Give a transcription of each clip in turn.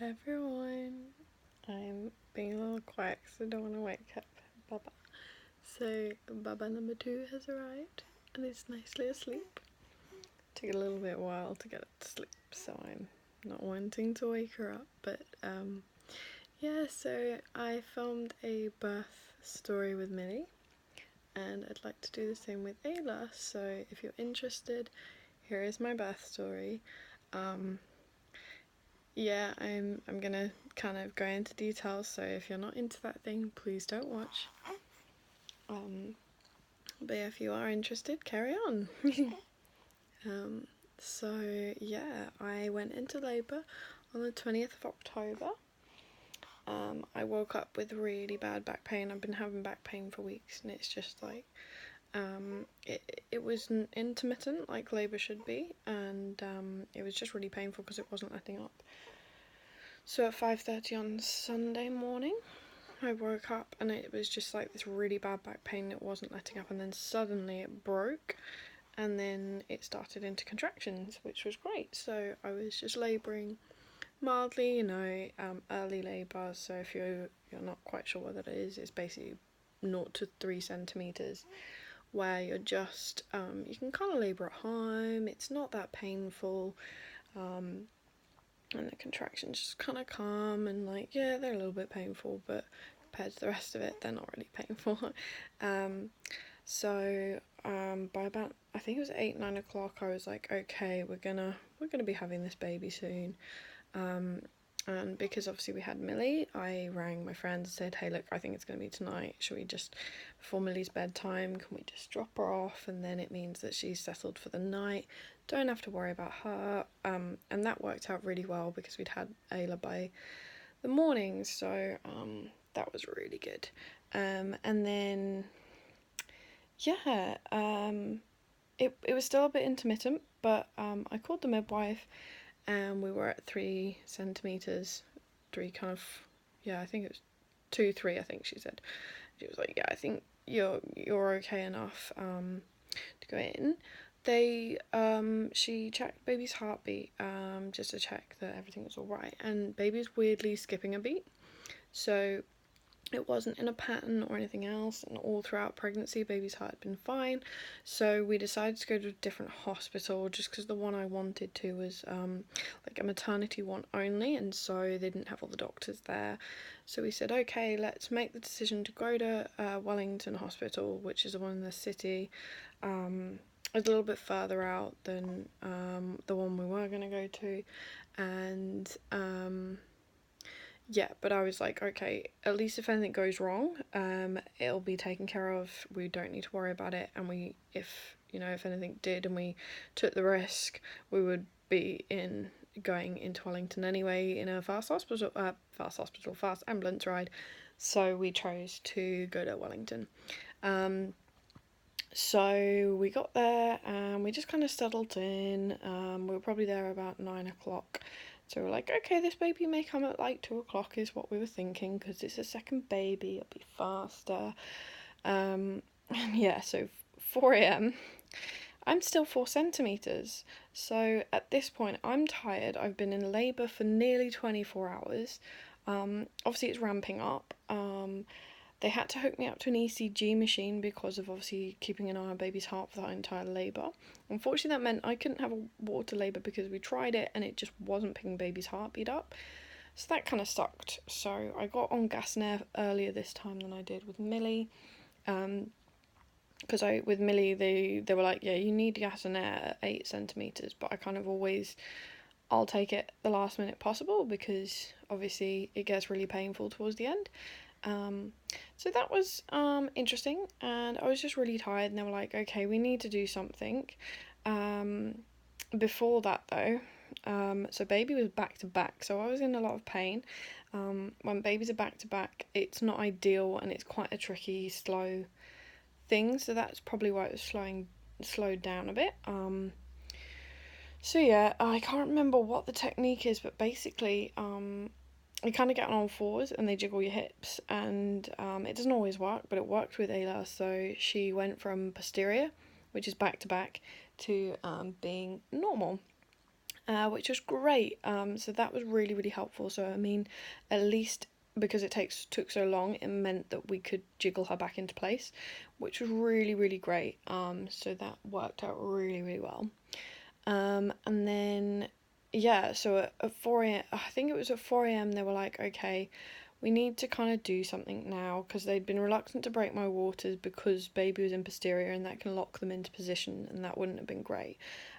Everyone, I'm being a little quiet because I don't want to wake up Baba. So Baba number 2 has arrived and is nicely asleep. Took a little bit while to get it to sleep, so I'm not wanting to wake her up. But yeah, so I filmed a birth story with Millie, and I'd like to do the same with Ayla. So if you're interested, here is my birth story. Yeah, I'm gonna kind of go into details, so if you're not into that thing, please don't watch. But if you are interested, carry on. So yeah, I went into labour on the 20th of October. I woke up with really bad back pain. I've been having back pain for weeks, and it's just like it was intermittent, like labour should be, and it was just really painful because it wasn't letting up. So at 5:30 on Sunday morning, I woke up and it was just like this really bad back pain that wasn't letting up, and then suddenly it broke, and then it started into contractions, which was great. So I was just labouring mildly, early labour. So if you're not quite sure what that is, it's basically 0 to 3 centimetres, where you're just you can kind of labour at home. It's not that painful. And the contractions just kind of come, and like, yeah, they're a little bit painful, but compared to the rest of it, they're not really painful. By about, I think it was 8-9 o'clock, I was like, okay, we're gonna be having this baby soon. And because obviously we had Millie, I rang my friends and said, hey, look, I think it's going to be tonight. Should we just, before Millie's bedtime, can we just drop her off? And then it means that she's settled for the night. Don't have to worry about her. And that worked out really well because we'd had Ayla by the morning. So that was really good. And then, yeah, it was still a bit intermittent, but I called the midwife, and we were at 3 centimeters, I think it was 2-3, I think she said. She was like, yeah, I think you're okay enough to go in. She checked baby's heartbeat just to check that everything was all right, and baby's weirdly skipping a beat. So it wasn't in a pattern or anything else, and all throughout pregnancy baby's heart had been fine. So we decided to go to a different hospital just because the one I wanted to was like a maternity one only, and so they didn't have all the doctors there. So we said, okay, let's make the decision to go to Wellington Hospital, which is the one in the city. It's a little bit further out than the one we were going to go to, and yeah, but I was like, okay, at least if anything goes wrong, it'll be taken care of. We don't need to worry about it. And if anything did and we took the risk, we would be going into Wellington anyway in a fast ambulance ride. So we chose to go to Wellington. So we got there and we just kind of settled in. We were probably there about 9 o'clock. So we're like, okay, this baby may come at like 2 o'clock is what we were thinking, because it's a second baby, it'll be faster. And yeah, so 4 a.m. I'm still 4 centimetres. So at this point, I'm tired. I've been in labour for nearly 24 hours. Obviously, it's ramping up. They had to hook me up to an ECG machine because of obviously keeping an eye on baby's heart for the entire labour. Unfortunately, that meant I couldn't have a water labour because we tried it and it just wasn't picking baby's heartbeat up. So that kind of sucked. So I got on gas and air earlier this time than I did with Millie. Because with Millie, they were like, yeah, you need gas and air at 8 centimetres, but I kind of always, I'll take it the last minute possible because obviously it gets really painful towards the end. So that was interesting, and I was just really tired, and they were like, okay, we need to do something. Before that though, so baby was back to back, so I was in a lot of pain. When babies are back to back, it's not ideal, and it's quite a tricky, slow thing, so that's probably why it was slowed down a bit. So yeah, I can't remember what the technique is, but basically, you kind of get on all fours and they jiggle your hips, and it doesn't always work, but it worked with Ayla. So she went from posterior, which is back to back, to being normal. which was great. So that was really, really helpful. So I mean, at least because took so long, it meant that we could jiggle her back into place, which was really, really great. So that worked out really, really well. And then yeah, so at 4 a.m., I think it was at 4 a.m. they were like, okay, we need to kind of do something now, because they'd been reluctant to break my waters because baby was in posterior and that can lock them into position, and that wouldn't have been great.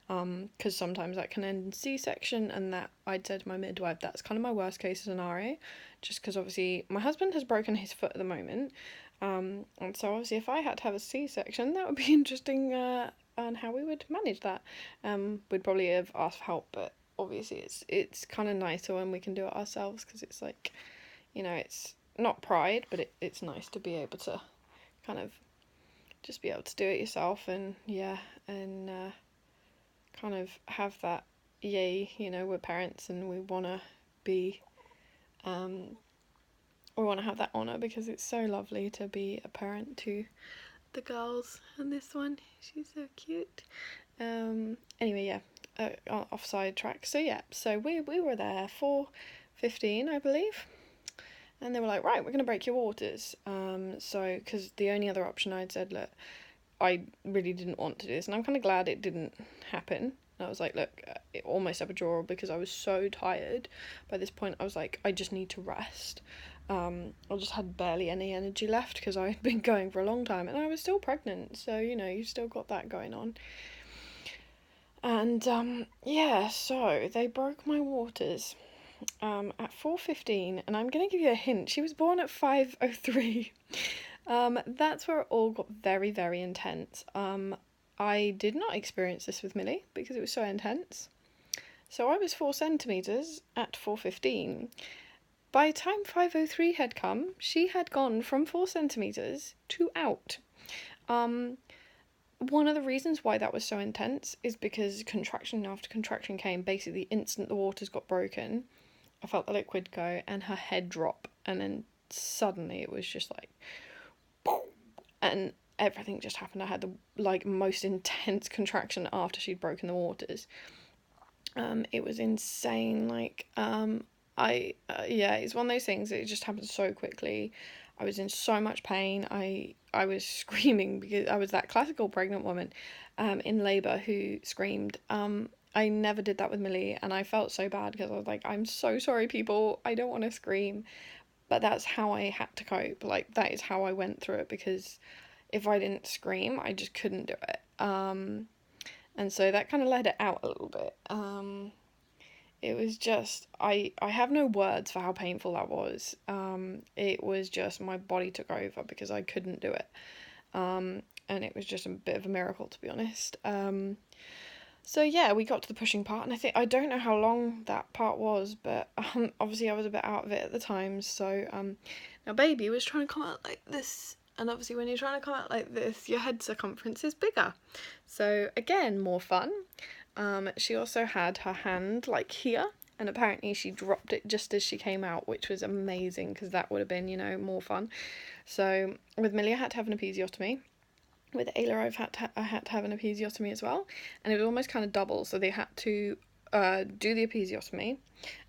Because sometimes that can end in C-section, and that I'd said to my midwife, that's kind of my worst case scenario, just because obviously my husband has broken his foot at the moment, and so obviously if I had to have a C-section, that would be interesting, and how we would manage that. We'd probably have asked for help, but obviously it's kind of nicer when we can do it ourselves, because it's like, it's not pride, but it's nice to be able to kind of just be able to do it yourself, and yeah, and kind of have that, yay, we're parents and we want to be, we want to have that honour, because it's so lovely to be a parent to the girls, and this one, she's so cute. Anyway, yeah, offside track. So yeah, so we were there 4:15, I believe, and they were like, right, we're gonna break your waters. So because the only other option, I'd said, look, I really didn't want to do this, and I'm kind of glad it didn't happen. And I was like, look, almost epidural, because I was so tired. By this point, I was like, I just need to rest. I just had barely any energy left, because I had been going for a long time, and I was still pregnant, so you still got that going on. And yeah, so they broke my waters at 4:15, and I'm gonna give you a hint. She was born at 5:03. That's where it all got very, very intense. I did not experience this with Millie because it was so intense. So I was 4 centimeters at 4:15. By the time 5:03 had come, she had gone from 4 centimeters to out. One of the reasons why that was so intense is because contraction after contraction came. Basically, the instant the waters got broken, I felt the liquid go and her head drop, and then suddenly it was just like, and everything just happened. I had the most intense contraction after she'd broken the waters. It was insane. Yeah, it's one of those things. It just happened so quickly. I was in so much pain. I was screaming, because I was that classical pregnant woman, in labour, who screamed. I never did that with Millie, and I felt so bad, because I was like, I'm so sorry, people. I don't want to scream, but that's how I had to cope. Like, that is how I went through it, because if I didn't scream, I just couldn't do it. And so that kind of let it out a little bit. It was just, I have no words for how painful that was. It was just, my body took over because I couldn't do it. And it was just a bit of a miracle, to be honest. So yeah, we got to the pushing part, and I don't know how long that part was, but obviously I was a bit out of it at the time. So now baby was trying to come out like this, and obviously when you're trying to come out like this, your head circumference is bigger. So again, more fun. She also had her hand like here, and apparently she dropped it just as she came out, which was amazing, because that would have been, more fun. So with Millie, I had to have an episiotomy. With Ayla, I had to have an episiotomy as well, and it was almost kind of double. So they had to do the episiotomy,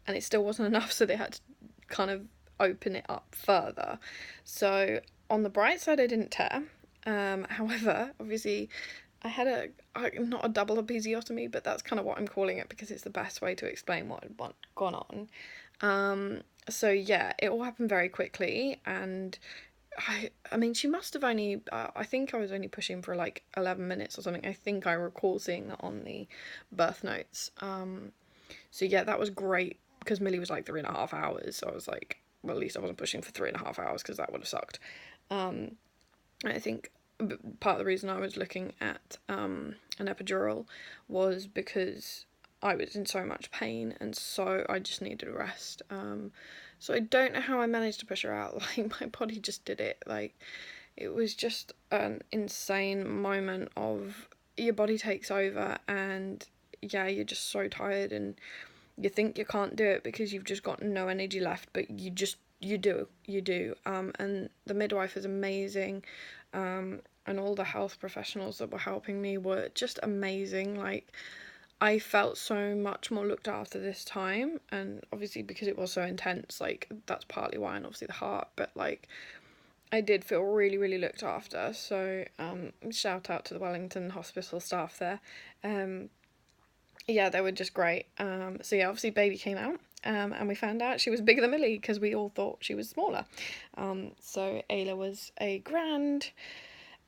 and it still wasn't enough, so they had to kind of open it up further. So on the bright side, I didn't tear. However, obviously, I had not a double episiotomy, but that's kind of what I'm calling it, because it's the best way to explain what had gone on. So yeah, it all happened very quickly, and I mean, she must have only, I think I was only pushing for like 11 minutes or something. I think I recall seeing that on the birth notes. So yeah, that was great, because Millie was like 3.5 hours. So I was like, well, at least I wasn't pushing for 3.5 hours, because that would have sucked. I think part of the reason I was looking at an epidural was because I was in so much pain, and so I just needed a rest. So I don't know how I managed to push her out. Like, my body just did it. Like, it was just an insane moment of your body takes over, and yeah, you're just so tired, and you think you can't do it because you've just got no energy left, but you do. And the midwife is amazing, and all the health professionals that were helping me were just amazing. Like, I felt so much more looked after this time, and obviously because it was so intense, like that's partly why, and obviously the heart, but like I did feel really, really looked after. So shout out to the Wellington Hospital staff there. Yeah, they were just great. So yeah, obviously baby came out, and we found out she was bigger than Millie because we all thought she was smaller. So Ayla was a grand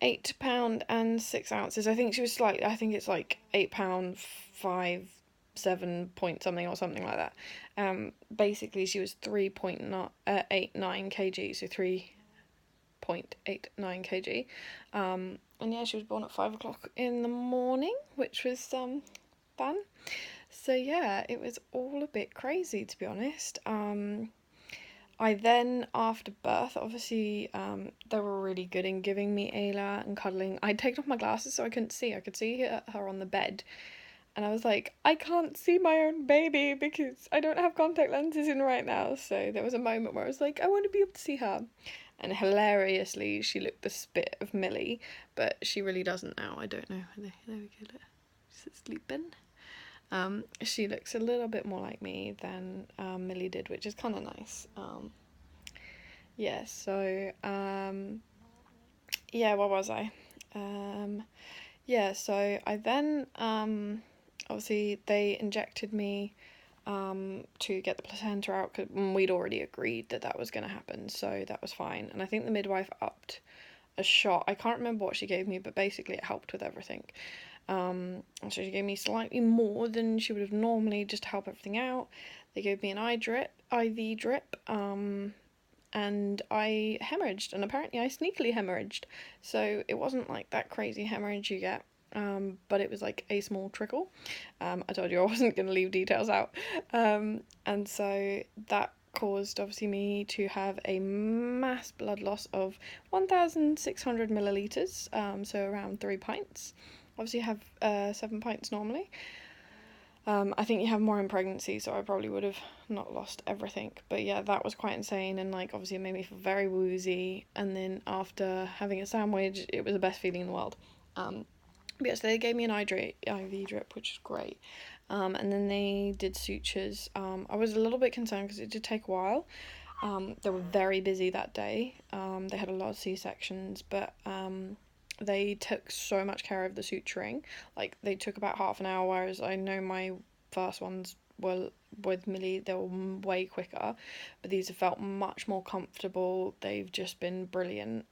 £8 and 6 ounces. I think she was slightly. I think it's like £8 5 7 point something or something like that. Basically she was 3.89 kg, so 3.89 kg. And yeah, she was born at 5 o'clock in the morning, which was fun. So yeah, it was all a bit crazy, to be honest. I then, after birth, obviously, they were really good in giving me Ayla and cuddling. I'd taken off my glasses so I couldn't see. I could see her on the bed. And I was like, I can't see my own baby because I don't have contact lenses in right now. So there was a moment where I was like, I want to be able to see her. And hilariously, she looked the spit of Millie, but she really doesn't now. I don't know. There we go. She's sleeping. She looks a little bit more like me than Millie did, which is kind of nice. Yeah, so, yeah, what was I? Yeah, so I then, obviously, they injected me to get the placenta out, because we'd already agreed that that was going to happen, so that was fine. And I think the midwife upped a shot. I can't remember what she gave me, but basically it helped with everything. So she gave me slightly more than she would have normally, just to help everything out. They gave me an IV drip, and I hemorrhaged, and apparently I sneakily hemorrhaged. So it wasn't like that crazy hemorrhage you get, but it was like a small trickle. I told you I wasn't going to leave details out. And so that caused obviously me to have a mass blood loss of 1,600 millilitres, so around 3 pints. Obviously you have 7 pints normally. I think you have more in pregnancy, so I probably would have not lost everything. But yeah, that was quite insane, and like obviously it made me feel very woozy. And then after having a sandwich, it was the best feeling in the world. But yeah, so they gave me an IV drip, which is great. And then they did sutures. I was a little bit concerned because it did take a while. They were very busy that day. They had a lot of C-sections, but they took so much care of the suturing. Like, they took about half an hour, whereas I know my first ones were with Millie, they were way quicker, but these have felt much more comfortable. They've just been brilliant.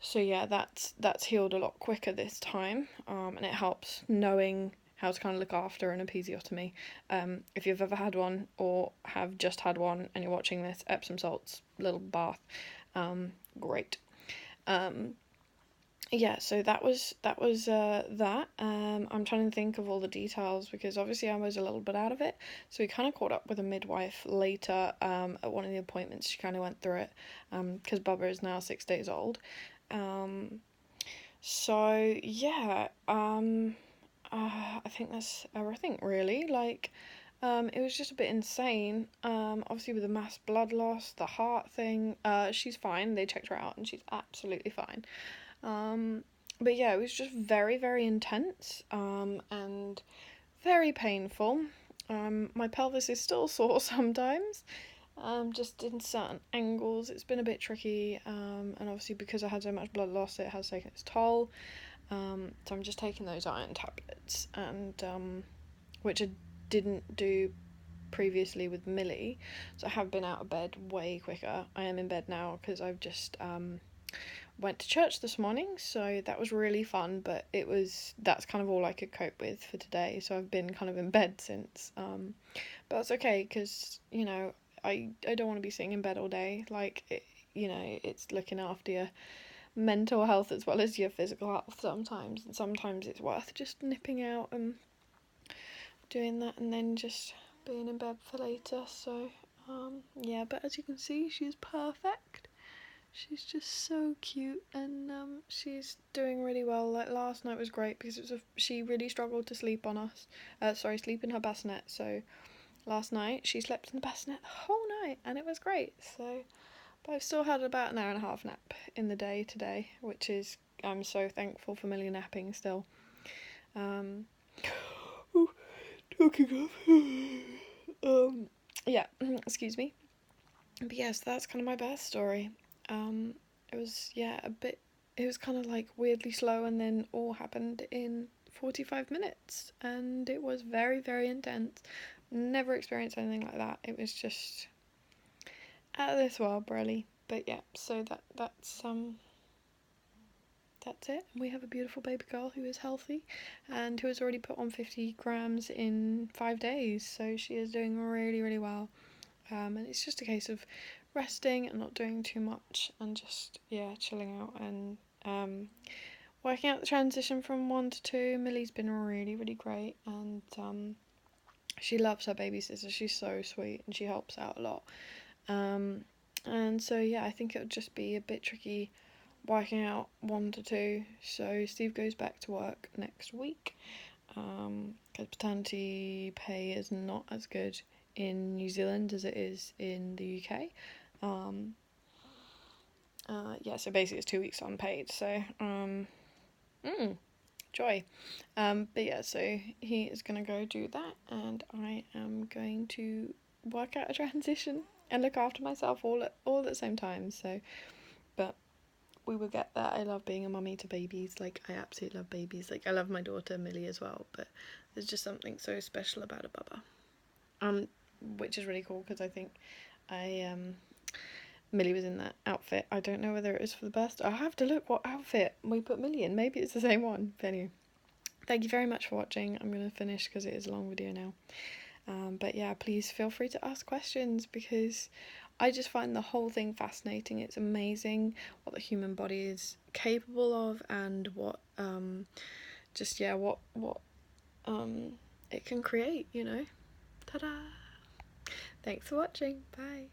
So yeah, that's healed a lot quicker this time, and it helps knowing how to kind of look after an episiotomy. If you've ever had one or have just had one and you're watching this, Epsom salts, little bath, great. Yeah, so that was that. I'm trying to think of all the details because obviously I was a little bit out of it. So we kind of caught up with a midwife later at one of the appointments. She kind of went through it because Bubba is now 6 days old. So yeah, I think that's everything really. Like, it was just a bit insane. Obviously with the mass blood loss, the heart thing. She's fine. They checked her out and she's absolutely fine. But yeah, it was just very, very intense, and very painful. My pelvis is still sore sometimes, just in certain angles. It's been a bit tricky, and obviously because I had so much blood loss, it has taken its toll. So I'm just taking those iron tablets, and which I didn't do previously with Millie, so I have been out of bed way quicker. I am in bed now because I've just went to church this morning, so that was really fun, but that's kind of all I could cope with for today, so I've been kind of in bed since, but that's okay, because, you know, I don't want to be sitting in bed all day, like, it's looking after your mental health as well as your physical health sometimes, and sometimes it's worth just nipping out and doing that, and then just being in bed for later, so, yeah, but as you can see, she's perfect. She's just so cute, and she's doing really well. Like, last night was great because she really struggled to sleep on us. Sleep in her bassinet. So last night she slept in the bassinet the whole night, and it was great. So, but I've still had about an hour and a half nap in the day today, which is, I'm so thankful for Millie napping still. Okay, yeah, excuse me. But yes, that's kind of my birth story. Um, it was, yeah, a bit, it was kind of like weirdly slow and then all happened in 45 minutes. And it was very, very intense. Never experienced anything like that. It was just out of this world, really. But yeah, so that's it. We have a beautiful baby girl who is healthy and who has already put on 50 grams in 5 days. So she is doing really, really well. And it's just a case of resting and not doing too much and just, yeah, chilling out and working out the transition from 1 to 2. Millie's been really, really great, and she loves her baby sister. She's so sweet and she helps out a lot. Um, and so, yeah, I think it would just be a bit tricky working out 1 to 2. So Steve goes back to work next week because paternity pay is not as good in New Zealand as it is in the UK. Yeah, so basically it's 2 weeks unpaid. So joy. But yeah, so he is gonna go do that, and I am going to work out a transition and look after myself all at the same time. So, but we will get there. I love being a mummy to babies. Like, I absolutely love babies. Like, I love my daughter Millie as well. But there's just something so special about a bubba. Which is really cool because I think I Millie was in that outfit. I don't know whether it was for the birth. I'll have to look what outfit we put Millie in. Maybe it's the same one. But anyway, thank you very much for watching. I'm going to finish because it is a long video now. But yeah, please feel free to ask questions because I just find the whole thing fascinating. It's amazing what the human body is capable of and what what it can create, you know. Ta-da! Thanks for watching. Bye.